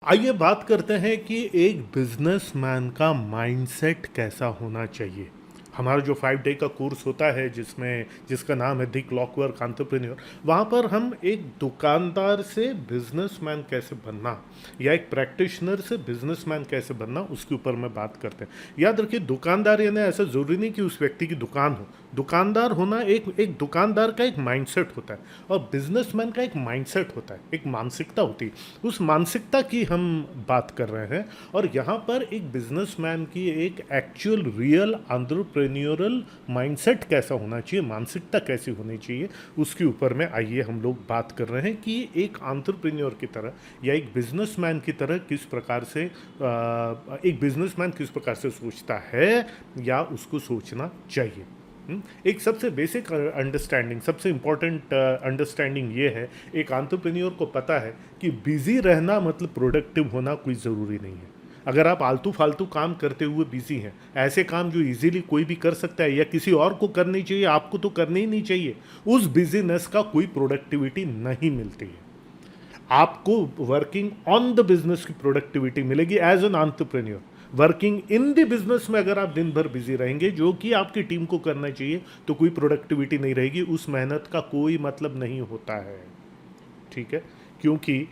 आइए बात करते हैं कि एक बिजनेसमैन का माइंडसेट कैसा होना चाहिए। हमारा जो 5 डे का कोर्स होता है जिसका नाम है द क्लॉकवर्क एंटरप्रेन्योर, वहाँ पर हम एक दुकानदार से बिजनेसमैन कैसे बनना या एक प्रैक्टिशनर से बिजनेसमैन कैसे बनना उसके ऊपर में बात करते हैं। याद रखिए, दुकानदार यानी ऐसा ज़रूरी नहीं कि उस व्यक्ति की दुकान हो। दुकानदार होना एक दुकानदार का एक माइंडसेट होता है और बिजनेसमैन का एक माइंडसेट होता है, एक मानसिकता होती है। उस मानसिकता की हम बात कर रहे हैं और यहाँ पर एक बिजनेसमैन की एक एक्चुअल रियल एंटरप्रेन्योरल माइंडसेट कैसा होना चाहिए, मानसिकता कैसी होनी चाहिए, उसके ऊपर में आइए हम लोग बात कर रहे हैं कि एक एंटरप्रेन्योर की तरह या एक बिजनेसमैन की तरह किस प्रकार से एक बिजनेसमैन किस प्रकार से सोचता है या उसको सोचना चाहिए। एक सबसे बेसिक अंडरस्टैंडिंग, सबसे इम्पॉर्टेंट अंडरस्टैंडिंग ये है, एक एंटरप्रेन्योर को पता है कि बिजी रहना मतलब प्रोडक्टिव होना कोई ज़रूरी नहीं है। अगर आप आलतू फालतू काम करते हुए बिजी हैं, ऐसे काम जो इजीली कोई भी कर सकता है या किसी और को करनी चाहिए, आपको तो करनी ही नहीं चाहिए, उस बिजीनेस का कोई प्रोडक्टिविटी नहीं मिलती है। आपको वर्किंग ऑन द बिजनेस की प्रोडक्टिविटी मिलेगी as an entrepreneur. Working in the business में अगर आप दिन भर बिजी रहेंगे जो कि आपकी टीम को करना चाहिए, तो कोई प्रोडक्टिविटी नहीं रहेगी, उस मेहनत का कोई मतलब नहीं होता है। ठीक है, क्योंकि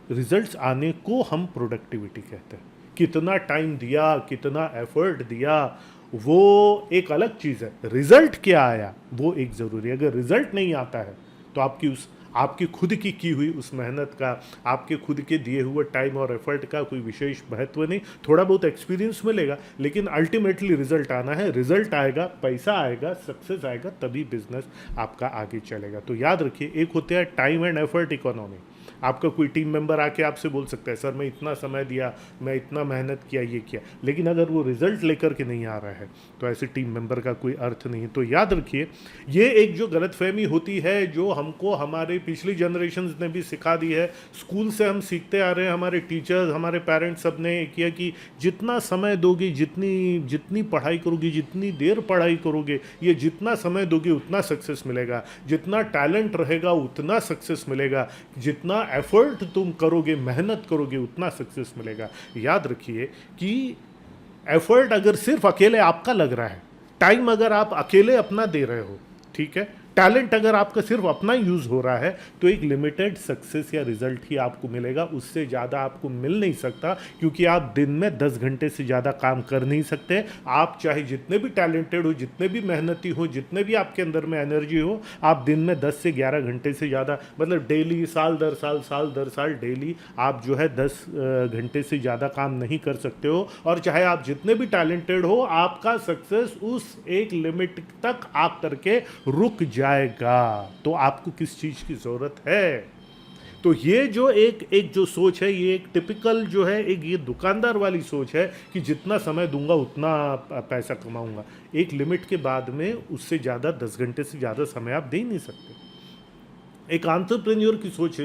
रिजल्ट्स आने को हम प्रोडक्टिविटी कहते हैं। कितना टाइम दिया, कितना एफर्ट दिया, वो एक अलग चीज़ है। रिजल्ट क्या आया वो एक ज़रूरी है। अगर रिजल्ट नहीं आता है तो आपकी खुद की हुई उस मेहनत का, आपके खुद के दिए हुए टाइम और एफर्ट का कोई विशेष महत्व नहीं। थोड़ा बहुत एक्सपीरियंस मिलेगा, लेकिन अल्टीमेटली रिजल्ट आना है। रिजल्ट आएगा, पैसा आएगा, सक्सेस आएगा, तभी बिजनेस आपका आगे चलेगा। तो याद रखिए, एक होता है टाइम एंड एफर्ट इकोनॉमी। आपका कोई टीम मेंबर आके आपसे बोल सकता है, सर मैं इतना समय दिया, मैं इतना मेहनत किया, ये किया, लेकिन अगर वो रिजल्ट लेकर के नहीं आ रहा है तो ऐसे टीम मेंबर का कोई अर्थ नहीं है। तो याद रखिए, ये एक जो गलतफहमी होती है, जो हमको हमारे पिछली जनरेशन ने भी सिखा दी है, स्कूल से हम सीखते आ रहे हैं, हमारे टीचर्स, हमारे पेरेंट्स सब ने किया कि जितना समय दोगे, जितनी जितनी पढ़ाई करोगे, जितनी देर पढ़ाई करोगे, ये जितना समय दोगे उतना सक्सेस मिलेगा, जितना टैलेंट रहेगा उतना सक्सेस मिलेगा, जितना एफर्ट तुम करोगे, मेहनत करोगे, उतना सक्सेस मिलेगा। याद रखिए कि एफर्ट अगर सिर्फ अकेले आपका लग रहा है, टाइम अगर आप अकेले अपना दे रहे हो, ठीक है, टैलेंट अगर आपका सिर्फ अपना यूज़ हो रहा है, तो एक लिमिटेड सक्सेस या रिजल्ट ही आपको मिलेगा, उससे ज़्यादा आपको मिल नहीं सकता। क्योंकि आप दिन में 10 घंटे से ज़्यादा काम कर नहीं सकते। आप चाहे जितने भी टैलेंटेड हो, जितने भी मेहनती हो, जितने भी आपके अंदर में एनर्जी हो, आप दिन में 10 से 11 घंटे से ज़्यादा, मतलब डेली, साल दर साल डेली आप जो है 10 घंटे से ज़्यादा काम नहीं कर सकते हो। और चाहे आप जितने भी टैलेंटेड हो, आपका सक्सेस उस एक लिमिट तक आ करके रुक जाएगा। तो आपको किस चीज़ की ज़रूरत है? तो ये जो एक जो सोच है, ये एक टिपिकल जो है, एक ये दुकानदार वाली सोच है कि जितना समय दूंगा उतना पैसा कमाऊंगा। एक लिमिट के बाद में उससे ज़्यादा, 10 घंटे से ज़्यादा समय आप दे ही नहीं सकते। एक एंटरप्रेन्योर की सोच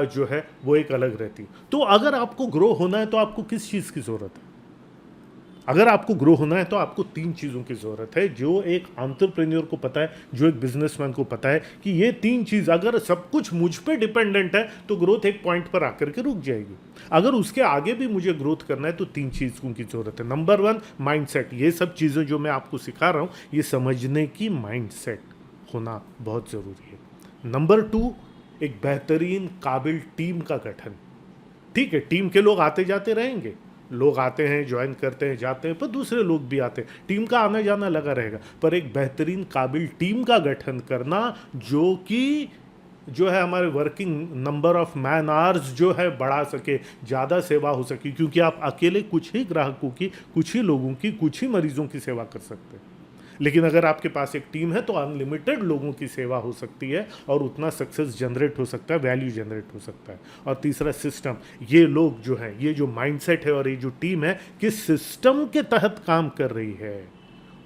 जो है वो एक अलग रहती है। तो अगर आपको ग्रो होना है तो आपको किस चीज़ की ज़रूरत है? अगर आपको ग्रो होना है तो आपको 3 चीज़ों की ज़रूरत है, जो एक एंटरप्रेन्योर को पता है, जो एक बिजनेसमैन को पता है कि ये 3 चीज़ अगर सब कुछ मुझ पे डिपेंडेंट है तो ग्रोथ एक पॉइंट पर आकर के रुक जाएगी। अगर उसके आगे भी मुझे ग्रोथ करना है तो 3 चीज़ों की ज़रूरत है। Number 1, mindset. ये सब चीज़ें जो मैं आपको सिखा रहा हूँ, ये समझने की माइंडसेट होना बहुत ज़रूरी है। नंबर 2, एक बेहतरीन काबिल टीम का गठन। ठीक है, टीम के लोग आते जाते रहेंगे, लोग आते हैं, ज्वाइन करते हैं, जाते हैं, पर दूसरे लोग भी आते हैं, टीम का आना जाना लगा रहेगा। पर एक बेहतरीन काबिल टीम का गठन करना, जो कि जो है हमारे working number of man hours जो है बढ़ा सके, ज़्यादा सेवा हो सके, क्योंकि आप अकेले कुछ ही ग्राहकों की, कुछ ही लोगों की, कुछ ही मरीजों की सेवा कर सकते हैं। लेकिन अगर आपके पास एक टीम है तो अनलिमिटेड लोगों की सेवा हो सकती है और उतना सक्सेस जनरेट हो सकता है, वैल्यू जनरेट हो सकता है। और तीसरा, सिस्टम। ये लोग जो हैं, ये जो माइंडसेट है और ये जो टीम है, किस सिस्टम के तहत काम कर रही है,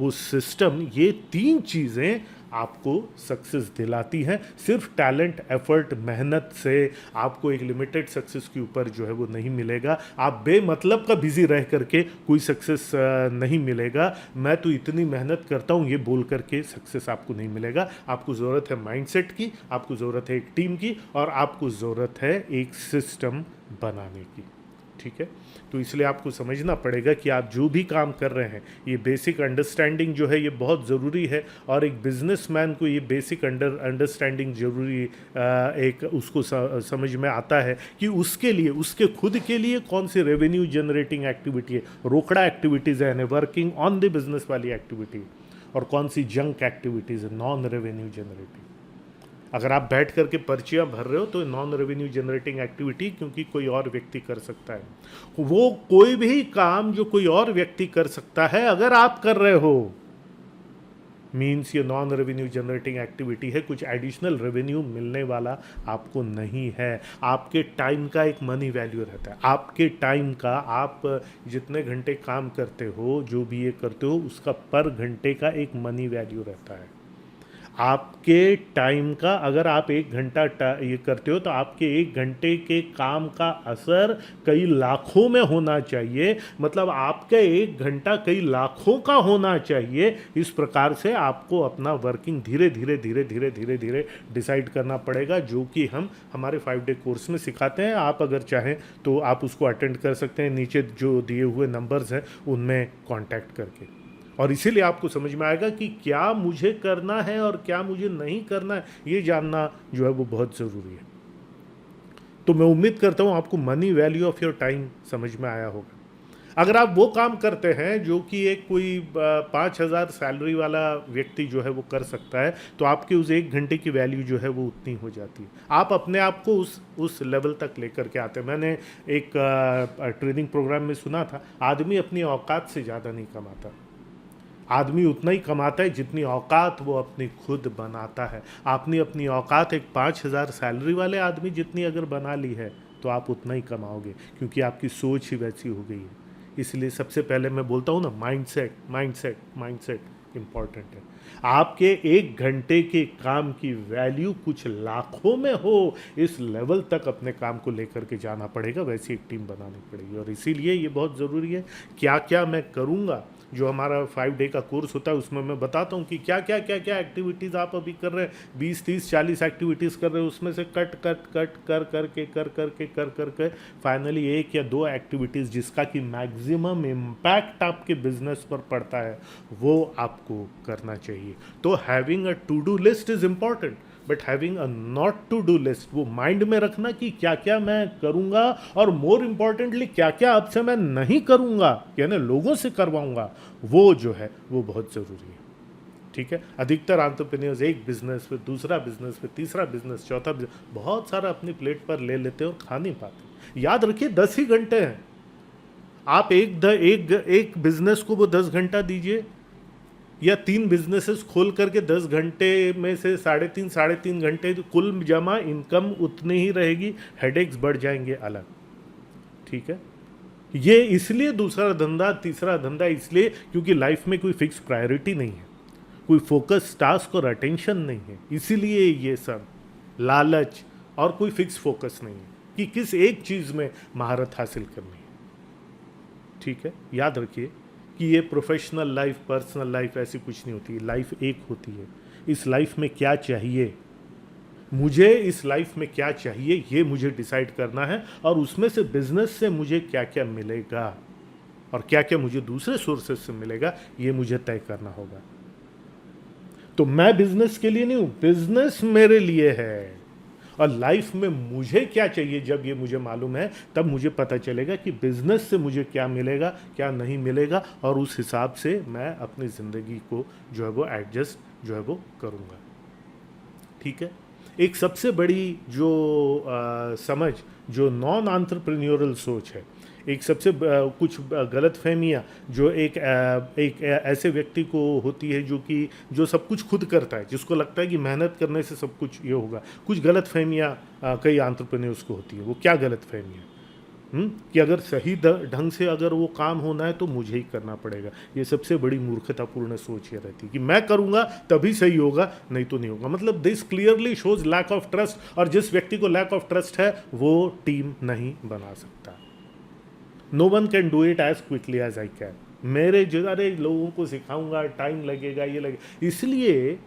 वो सिस्टम, ये 3 चीज़ें आपको सक्सेस दिलाती हैं। सिर्फ टैलेंट, एफर्ट, मेहनत से आपको एक लिमिटेड सक्सेस के ऊपर जो है वो नहीं मिलेगा। आप बेमतलब का बिजी रह करके कोई सक्सेस नहीं मिलेगा। मैं तो इतनी मेहनत करता हूँ ये बोल करके सक्सेस आपको नहीं मिलेगा। आपको ज़रूरत है माइंडसेट की, आपको ज़रूरत है एक टीम की, और आपको ज़रूरत है एक सिस्टम बनाने की। ठीक है, तो इसलिए आपको समझना पड़ेगा कि आप जो भी काम कर रहे हैं, ये बेसिक अंडरस्टैंडिंग जो है ये बहुत ज़रूरी है। और एक बिजनेसमैन को ये बेसिक अंडरस्टैंडिंग ज़रूरी एक उसको समझ में आता है कि उसके लिए, उसके खुद के लिए कौन सी रेवेन्यू जनरेटिंग एक्टिविटी है, रोकड़ा एक्टिविटीज़ है, वर्किंग ऑन द बिजनेस वाली एक्टिविटी, और कौन सी जंक एक्टिविटीज़ है, नॉन रेवेन्यू जनरेटिंग। अगर आप बैठ करके पर्चियां भर रहे हो तो नॉन रेवेन्यू जनरेटिंग एक्टिविटी, क्योंकि कोई और व्यक्ति कर सकता है। वो कोई भी काम जो कोई और व्यक्ति कर सकता है अगर आप कर रहे हो, मीन्स ये नॉन रेवेन्यू जनरेटिंग एक्टिविटी है। कुछ एडिशनल रेवेन्यू मिलने वाला आपको नहीं है। आपके टाइम का एक मनी वैल्यू रहता है। आपके टाइम का, आप जितने घंटे काम करते हो, जो भी ये करते हो, उसका पर घंटे का एक मनी वैल्यू रहता है। आपके टाइम का, अगर आप 1 घंटा ये करते हो तो आपके 1 घंटे के काम का असर कई लाखों में होना चाहिए। मतलब आपका 1 घंटा कई लाखों का होना चाहिए। इस प्रकार से आपको अपना वर्किंग धीरे धीरे धीरे धीरे धीरे धीरे डिसाइड करना पड़ेगा, जो कि हम हमारे 5 डे कोर्स में सिखाते हैं। आप अगर चाहें तो आप उसको अटेंड कर सकते हैं, नीचे जो दिए हुए नंबर्स हैं उनमें कॉन्टैक्ट करके। और इसीलिए आपको समझ में आएगा कि क्या मुझे करना है और क्या मुझे नहीं करना है, ये जानना जो है वो बहुत ज़रूरी है। तो मैं उम्मीद करता हूँ आपको money value of your time समझ में आया होगा। अगर आप वो काम करते हैं जो कि एक कोई 5,000 सैलरी वाला व्यक्ति जो है वो कर सकता है, तो आपके उस 1 घंटे की वैल्यू जो है वो उतनी हो जाती है। आप अपने आप को उस लेवल तक लेकर के आते हैं। मैंने एक ट्रेनिंग प्रोग्राम में सुना था, आदमी अपनी औकात से ज़्यादा नहीं कमाता। आदमी उतना ही कमाता है जितनी औकात वो अपनी खुद बनाता है। आपने अपनी औकात एक 5,000 सैलरी वाले आदमी जितनी अगर बना ली है तो आप उतना ही कमाओगे, क्योंकि आपकी सोच ही वैसी हो गई है। इसलिए सबसे पहले मैं बोलता हूँ ना, माइंडसेट माइंडसेट माइंडसेट इम्पॉर्टेंट है। आपके 1 घंटे के काम की वैल्यू कुछ लाखों में हो, इस लेवल तक अपने काम को लेकर के जाना पड़ेगा, वैसी एक टीम बनानी पड़ेगी। और इसीलिए ये बहुत ज़रूरी है, क्या क्या मैं करूँगा। जो हमारा 5 डे का कोर्स होता है उसमें मैं बताता हूँ कि क्या क्या क्या क्या एक्टिविटीज़ आप अभी कर रहे हैं, 20 30 40 एक्टिविटीज़ कर रहे हो, उसमें से कट कट कट कर करके फाइनली 1 या 2 एक्टिविटीज़ जिसका कि मैक्सिमम इम्पैक्ट आपके बिजनेस पर पड़ता है, वो आपको करना चाहिए। तो having a to do list is important, but having a not to do list, वो माइंड में रखना कि क्या क्या मैं करूँगा, और मोर इम्पॉर्टेंटली क्या क्या अब से मैं नहीं करूँगा, यानी लोगों से करवाऊँगा, वो जो है वो बहुत ज़रूरी है। ठीक है, अधिकतर एंटरप्रेन्योर्स एक बिजनेस पे, दूसरा बिजनेस पे, तीसरा बिजनेस, चौथा बिजनेस, बहुत सारा अपनी प्लेट पर ले लेते हैं और खा नहीं पाते। याद रखिए 10 ही घंटे हैं। आप एक बिजनेस को वो 10 घंटा दीजिए, या 3 बिजनेसेस खोल करके 10 घंटे में से 3.5 घंटे, तो कुल जमा इनकम उतनी ही रहेगी, हेडेक्स बढ़ जाएंगे अलग। ठीक है, ये इसलिए दूसरा धंधा, तीसरा धंधा इसलिए क्योंकि लाइफ में कोई फिक्स प्रायोरिटी नहीं है, कोई फोकस टास्क और अटेंशन नहीं है। इसीलिए ये सब लालच और कोई फिक्स फोकस नहीं है कि किस एक चीज़ में महारत हासिल करनी है। ठीक है, याद रखिए कि ये प्रोफेशनल लाइफ, पर्सनल लाइफ ऐसी कुछ नहीं होती, लाइफ एक होती है। इस लाइफ में क्या चाहिए मुझे, इस लाइफ में क्या चाहिए ये मुझे डिसाइड करना है, और उसमें से बिजनेस से मुझे क्या क्या मिलेगा और क्या क्या मुझे दूसरे सोर्सेज से मिलेगा, ये मुझे तय करना होगा। तो मैं बिजनेस के लिए नहीं हूं, बिजनेस मेरे लिए है। और लाइफ में मुझे क्या चाहिए, जब ये मुझे मालूम है तब मुझे पता चलेगा कि बिजनेस से मुझे क्या मिलेगा, क्या नहीं मिलेगा, और उस हिसाब से मैं अपनी ज़िंदगी को जो है वो एडजस्ट जो है वो करूँगा। ठीक है, एक सबसे बड़ी जो समझ, जो नॉन एंटरप्रेन्योरल सोच है, एक सबसे कुछ गलतफहमियाँ जो एक ऐसे व्यक्ति को होती है जो सब कुछ खुद करता है, जिसको लगता है कि मेहनत करने से सब कुछ ये होगा। कुछ गलतफहमियाँ कई एंटरप्रेन्योर्स को होती है। वो क्या गलतफहमियाँ? कि अगर सही ढंग से अगर वो काम होना है तो मुझे ही करना पड़ेगा। ये सबसे बड़ी मूर्खतापूर्ण सोच ये रहती है कि मैं करूँगा तभी सही होगा, नहीं तो नहीं होगा। मतलब this clearly shows lack of trust, और जिस व्यक्ति को लैक ऑफ ट्रस्ट है वो टीम नहीं बना सकता। No one can do it as quickly as I can. मेरे जो अरे लोगों को सिखाऊंगा, टाइम लगेगा, ये लगेगा, इसलिए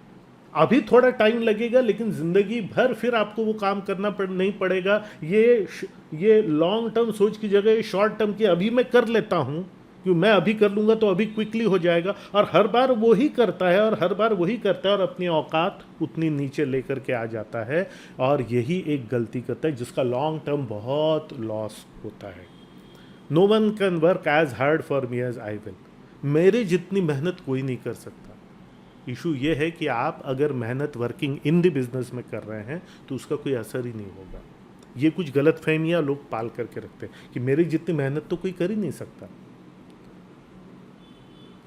अभी थोड़ा टाइम लगेगा, लेकिन ज़िंदगी भर फिर आपको वो काम करना नहीं पड़ेगा। ये लॉन्ग टर्म सोच की जगह शॉर्ट टर्म की अभी मैं कर लेता हूँ, क्योंकि मैं अभी कर लूँगा तो अभी क्विकली हो जाएगा, और हर बार वो ही करता है और हर बार वही करता है और अपनी औकात उतनी नीचे लेकर के आ जाता है, और यही एक गलती करता है जिसका लॉन्ग टर्म बहुत लॉस होता है। No one can work as hard for me as I will. मेरे जितनी मेहनत कोई नहीं कर सकता। इशू ये है कि आप अगर मेहनत वर्किंग इन द बिजनेस में कर रहे हैं तो उसका कोई असर ही नहीं होगा। ये कुछ गलत फहमियाँ लोग पाल करके रखते हैं कि मेरी जितनी मेहनत तो कोई कर ही नहीं सकता।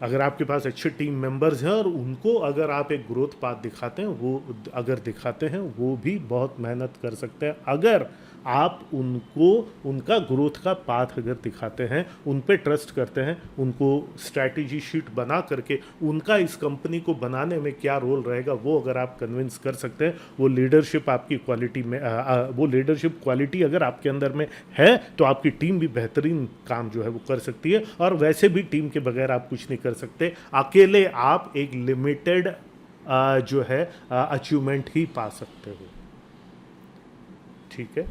अगर आपके पास अच्छे टीम मेंबर्स हैं और उनको अगर आप एक ग्रोथ पाथ दिखाते हैं, वो अगर दिखाते हैं, वो भी बहुत मेहनत कर सकते हैं। अगर आप उनको उनका ग्रोथ का पाथ अगर दिखाते हैं, उन पे ट्रस्ट करते हैं, उनको स्ट्रैटेजी शीट बना करके उनका इस कंपनी को बनाने में क्या रोल रहेगा वो अगर आप कन्विंस कर सकते हैं, वो लीडरशिप आपकी क्वालिटी में वो लीडरशिप क्वालिटी अगर आपके अंदर में है तो आपकी टीम भी बेहतरीन काम जो है वो कर सकती है। और वैसे भी टीम के बगैर आप कुछ नहीं कर सकते। अकेले आप एक लिमिटेड जो है अचीवमेंट ही पा सकते हो। ठीक है।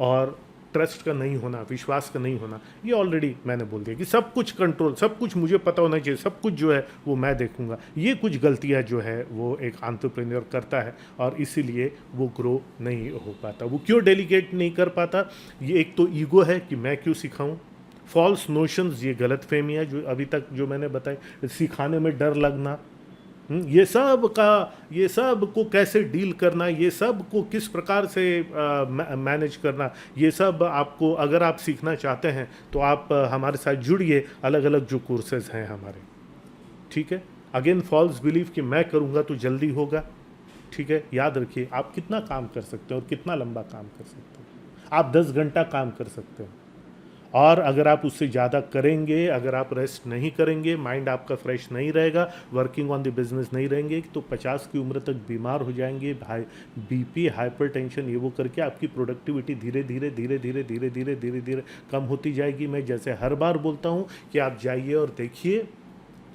और ट्रस्ट का नहीं होना, विश्वास का नहीं होना, ये ऑलरेडी मैंने बोल दिया कि सब कुछ कंट्रोल, सब कुछ मुझे पता होना चाहिए, सब कुछ जो है वो मैं देखूंगा। ये कुछ गलतियां जो है वो एक एंटरप्रेन्योर करता है और इसीलिए वो ग्रो नहीं हो पाता। वो क्यों डेलीगेट नहीं कर पाता? ये एक तो ईगो है कि मैं क्यों सिखाऊं, फॉल्स नोशंस, ये गलत फहमियाँ जो अभी तक जो मैंने बताई, सिखाने में डर लगना, ये सब को कैसे डील करना, ये सब को किस प्रकार से मैनेज करना, ये सब आपको अगर आप सीखना चाहते हैं तो आप हमारे साथ जुड़िए। अलग अलग जो कोर्सेज हैं हमारे, ठीक है। अगेन फॉल्स बिलीफ कि मैं करूँगा तो जल्दी होगा। ठीक है, याद रखिए आप कितना काम कर सकते हैं और कितना लंबा काम कर सकते हैं। आप 10 घंटा काम कर सकते हैं, और अगर आप उससे ज़्यादा करेंगे, अगर आप रेस्ट नहीं करेंगे, माइंड आपका फ्रेश नहीं रहेगा, वर्किंग ऑन द बिजनेस नहीं रहेंगे, तो 50 की उम्र तक बीमार हो जाएंगे। बीपी, हाइपरटेंशन, ये वो करके आपकी प्रोडक्टिविटी धीरे धीरे धीरे धीरे धीरे धीरे धीरे धीरे कम होती जाएगी। मैं जैसे हर बार बोलता हूँ कि आप जाइए और देखिए,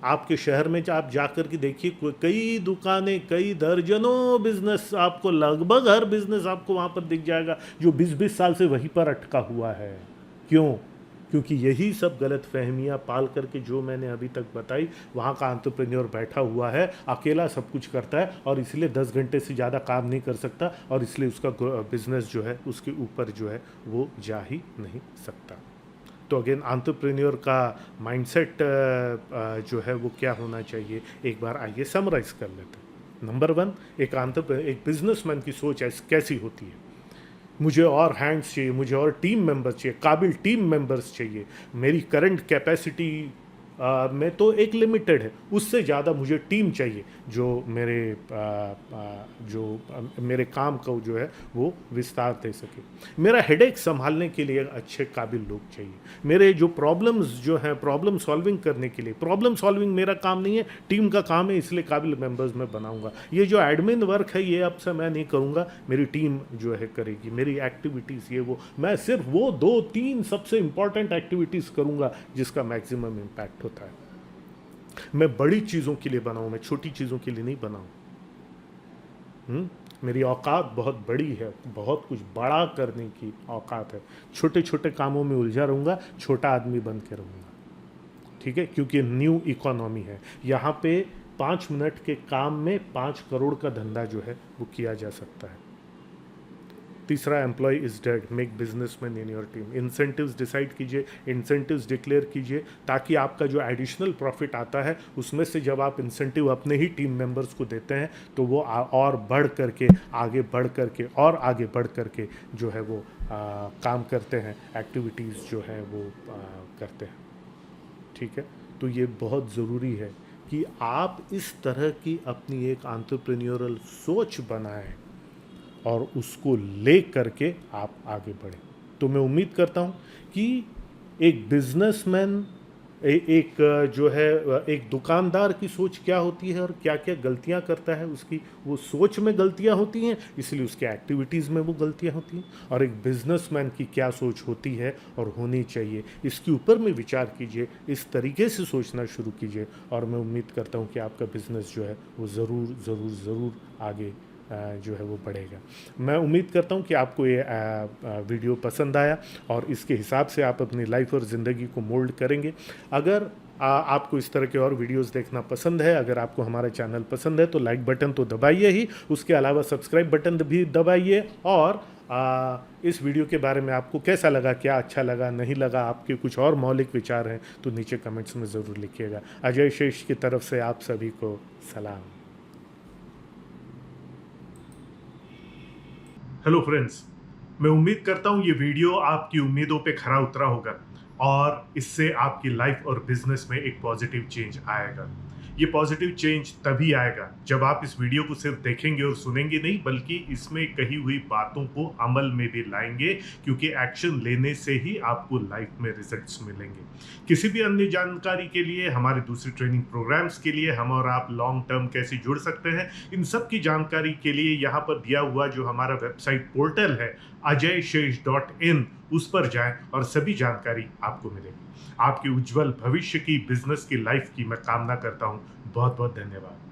आपके शहर में आप जाकर के देखिए, कई दुकानें, कई दर्जनों बिजनेस, आपको लगभग हर बिजनेस आपको वहाँ पर दिख जाएगा जो 20-20 साल से वहीं पर अटका हुआ है। क्यों? क्योंकि यही सब गलत फहमियाँ पाल करके जो मैंने अभी तक बताई, वहाँ का एंटरप्रेन्योर बैठा हुआ है, अकेला सब कुछ करता है और इसलिए 10 घंटे से ज़्यादा काम नहीं कर सकता, और इसलिए उसका बिजनेस जो है उसके ऊपर जो है वो जा ही नहीं सकता। तो अगेन एंटरप्रेन्योर का माइंडसेट जो है वो क्या होना चाहिए, एक बार आइए समराइज कर लेते हैं। नंबर 1, एक बिजनेसमैन की सोच कैसी होती है? मुझे और हैंड्स चाहिए, मुझे और टीम मेंबर्स चाहिए, काबिल टीम मेंबर्स चाहिए। मेरी करंट कैपेसिटी में तो एक लिमिटेड है, उससे ज़्यादा मुझे टीम चाहिए जो मेरे काम को जो है वो विस्तार दे सके। मेरा हेडेक संभालने के लिए अच्छे काबिल लोग चाहिए। मेरे जो प्रॉब्लम्स जो हैं, प्रॉब्लम सॉल्विंग करने के लिए, प्रॉब्लम सॉल्विंग मेरा काम नहीं है, टीम का काम है, इसलिए काबिल मेंबर्स मैं बनाऊंगा। ये जो एडमिन वर्क है ये अब से मैं नहीं करूंगा, मेरी टीम जो है करेगी। मेरी एक्टिविटीज़ ये वो, मैं सिर्फ वो 2-3 सबसे इंपॉर्टेंट एक्टिविटीज़ करूंगा जिसका मैक्सिमम इम्पैक्ट होता है। मैं बड़ी चीज़ों के लिए बनाऊं, मैं छोटी चीज़ों के लिए नहीं बनाऊं। मेरी औकात बहुत बड़ी है, बहुत कुछ बड़ा करने की औकात है। छोटे छोटे कामों में उलझा रहूँगा, छोटा आदमी बन के रहूँगा। ठीक है, क्योंकि न्यू इकोनॉमी है यहाँ पे। 5 मिनट के काम में 5 करोड़ का धंधा जो है वो किया जा सकता है। तीसरा, employ is dead, make businessman in your team. Incentives decide कीजिए, इंसेंटिव्स डिक्लेयर कीजिए, ताकि आपका जो एडिशनल प्रॉफिट आता है उसमें से जब आप इंसेंटिव अपने ही टीम मेंबर्स को देते हैं तो वो और बढ़ करके आगे बढ़ करके और आगे बढ़ करके जो है वो काम करते हैं, एक्टिविटीज़ जो है वो करते हैं। ठीक है, तो ये बहुत ज़रूरी है कि आप इस तरह की अपनी एक एंटरप्रेन्योरल सोच बनाएं और उसको ले करके आप आगे बढ़ें। तो मैं उम्मीद करता हूँ कि एक बिजनेसमैन एक जो है एक दुकानदार की सोच क्या होती है और क्या क्या गलतियां करता है, उसकी वो सोच में गलतियां होती हैं, इसलिए उसके एक्टिविटीज़ में वो गलतियां होती हैं। और एक बिजनेसमैन की क्या सोच होती है और होनी चाहिए, इसके ऊपर में विचार कीजिए, इस तरीके से सोचना शुरू कीजिए, और मैं उम्मीद करता हूँ कि आपका बिजनेस जो है वो ज़रूर ज़रूर ज़रूर आगे जो है वो बढ़ेगा। मैं उम्मीद करता हूँ कि आपको ये वीडियो पसंद आया और इसके हिसाब से आप अपनी लाइफ और ज़िंदगी को मोल्ड करेंगे। अगर आपको इस तरह के और वीडियोस देखना पसंद है, अगर आपको हमारा चैनल पसंद है तो लाइक बटन तो दबाइए ही, उसके अलावा सब्सक्राइब बटन भी दबाइए। और इस वीडियो के बारे में आपको कैसा लगा, क्या अच्छा लगा, नहीं लगा, आपके कुछ और मौलिक विचार हैं तो नीचे कमेंट्स में ज़रूर लिखिएगा। अजय शेष की तरफ से आप सभी को सलाम। हेलो फ्रेंड्स, मैं उम्मीद करता हूँ ये वीडियो आपकी उम्मीदों पे खरा उतरा होगा और इससे आपकी लाइफ और बिजनेस में एक पॉजिटिव चेंज आएगा। ये पॉजिटिव चेंज तभी आएगा जब आप इस वीडियो को सिर्फ देखेंगे और सुनेंगे नहीं, बल्कि इसमें कही हुई बातों को अमल में भी लाएंगे, क्योंकि एक्शन लेने से ही आपको लाइफ में रिजल्ट्स मिलेंगे। किसी भी अन्य जानकारी के लिए, हमारे दूसरे ट्रेनिंग प्रोग्राम्स के लिए, हम और आप लॉन्ग टर्म कैसे जुड़ सकते हैं, इन सब की जानकारी के लिए यहाँ पर दिया हुआ जो हमारा वेबसाइट पोर्टल है ajayshesh.in, उस पर जाएं और सभी जानकारी आपको मिलेगी। आपके उज्जवल भविष्य की, बिजनेस की, लाइफ की मैं कामना करता हूं। बहुत बहुत धन्यवाद।